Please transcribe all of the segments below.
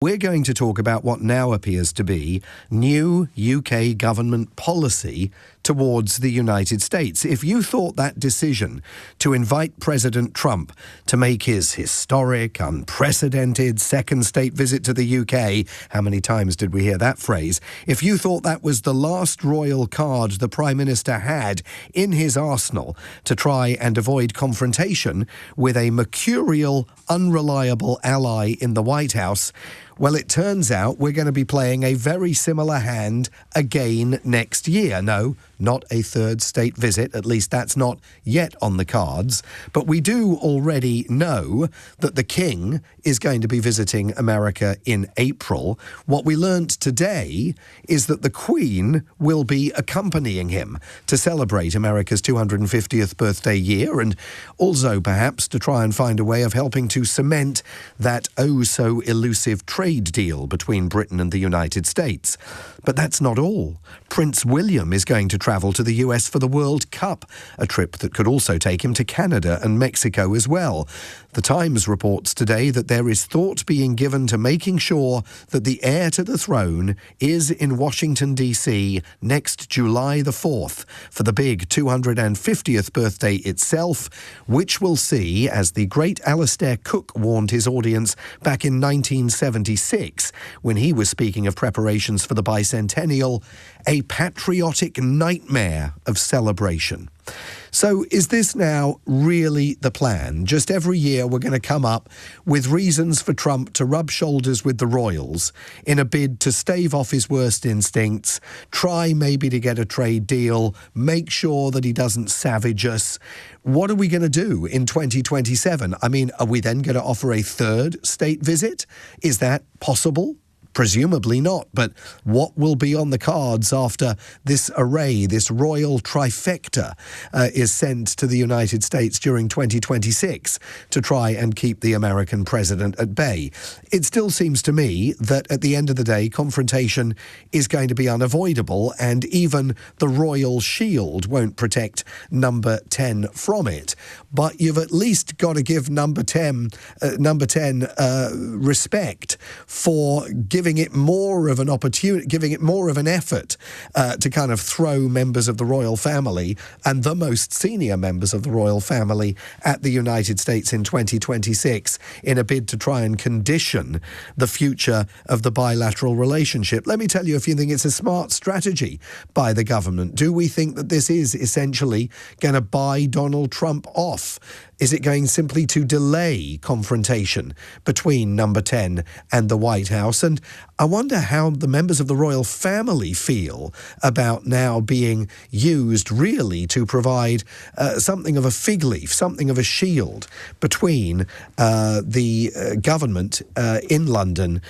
we're going to talk about what now appears to be new UK government policy towards the United States. If you thought that decision to invite President Trump to make his historic, unprecedented second state visit to the UK, how many times did we hear that phrase? If you thought that was the last royal card the Prime Minister had in his arsenal to try and avoid confrontation with a mercurial, unreliable ally in the White House, well, it turns out we're going to be playing a very similar hand again next year. No, not a third state visit. At least that's not yet on the cards. But we do already know that the King is going to be visiting America in April. What we learnt today is that the Queen will be accompanying him to celebrate America's 250th birthday year, and also perhaps to try and find a way of helping to cement that oh-so-elusive trade deal between Britain and the United States. But that's not all. Prince William is going to travel to the US for the World Cup, a trip that could also take him to Canada and Mexico as well. The Times reports today that there is thought being given to making sure that the heir to the throne is in Washington, D.C. next July the 4th for the big 250th birthday itself, which will see, as the great Alastair Cook warned his audience back in 1976, when he was speaking of preparations for the bicentennial, a patriotic nightmare of celebration. So is this now really the plan? Just every year we're going to come up with reasons for Trump to rub shoulders with the royals in a bid to stave off his worst instincts, try maybe to get a trade deal, make sure that he doesn't savage us. What are we going to do in 2027? I mean, are we then going to offer a third state visit? Is that possible? Presumably not, but what will be on the cards after this array, this royal trifecta, is sent to the United States during 2026 to try and keep the American president at bay? It still seems to me that at the end of the day, confrontation is going to be unavoidable, and even the royal shield won't protect number 10 from it. But you've at least got to give number 10 respect for giving it more of an opportunity, giving it more of an effort to kind of throw members of the royal family and the most senior members of the royal family at the United States in 2026 in a bid to try and condition the future of the bilateral relationship. Let me tell you if you think it's a smart strategy by the government. Do we think that this is essentially going to buy Donald Trump off? Is it going simply to delay confrontation between number 10 and the White House? And I wonder how the members of the royal family feel about now being used really to provide something of a fig leaf, something of a shield between the government in London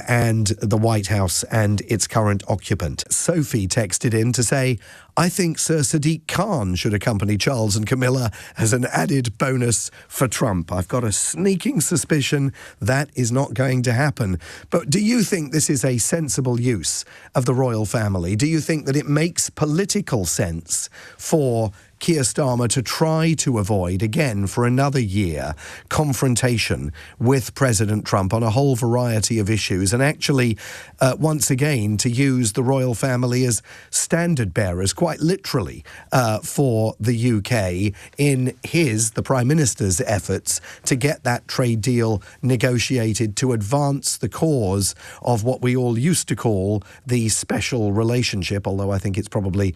and the White House and its current occupant. Sophie texted in to say, I think Sir Sadiq Khan should accompany Charles and Camilla as an added bonus for Trump. I've got a sneaking suspicion that is not going to happen. But do you think this is a sensible use of the royal family? Do you think that it makes political sense for Keir Starmer to try to avoid, again, for another year, confrontation with President Trump on a whole variety of issues, and actually, once again, to use the royal family as standard bearers, quite literally, for the UK in the Prime Minister's efforts to get that trade deal negotiated to advance the cause of what we all used to call the special relationship, although I think it's probably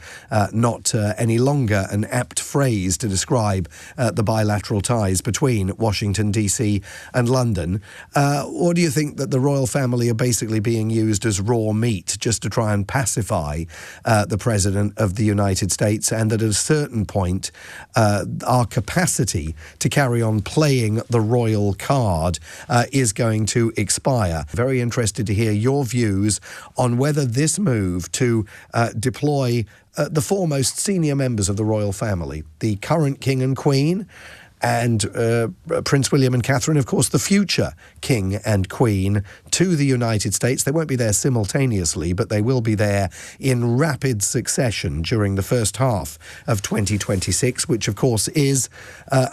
not any longer an apt phrase to describe the bilateral ties between Washington, D.C. and London. Or do you think that the royal family are basically being used as raw meat just to try and pacify the President of the United States, and that at a certain point our capacity to carry on playing the royal card is going to expire? Very interested to hear your views on whether this move to deploy the foremost senior members of the royal family, the current King and Queen, and Prince William and Catherine, of course, the future King and Queen, to the United States. They won't be there simultaneously, but they will be there in rapid succession during the first half of 2026, which of course is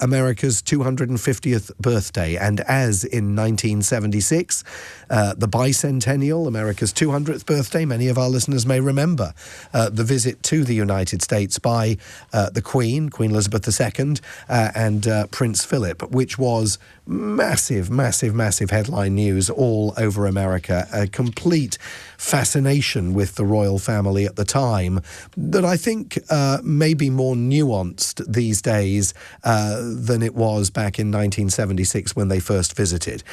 America's 250th birthday. And as in 1976, the bicentennial, America's 200th birthday, many of our listeners may remember the visit to the United States by the Queen Elizabeth II, and Prince Philip, which was massive headline news all over America. A complete fascination with the royal family at the time that I think may be more nuanced these days than it was back in 1976 when they first visited.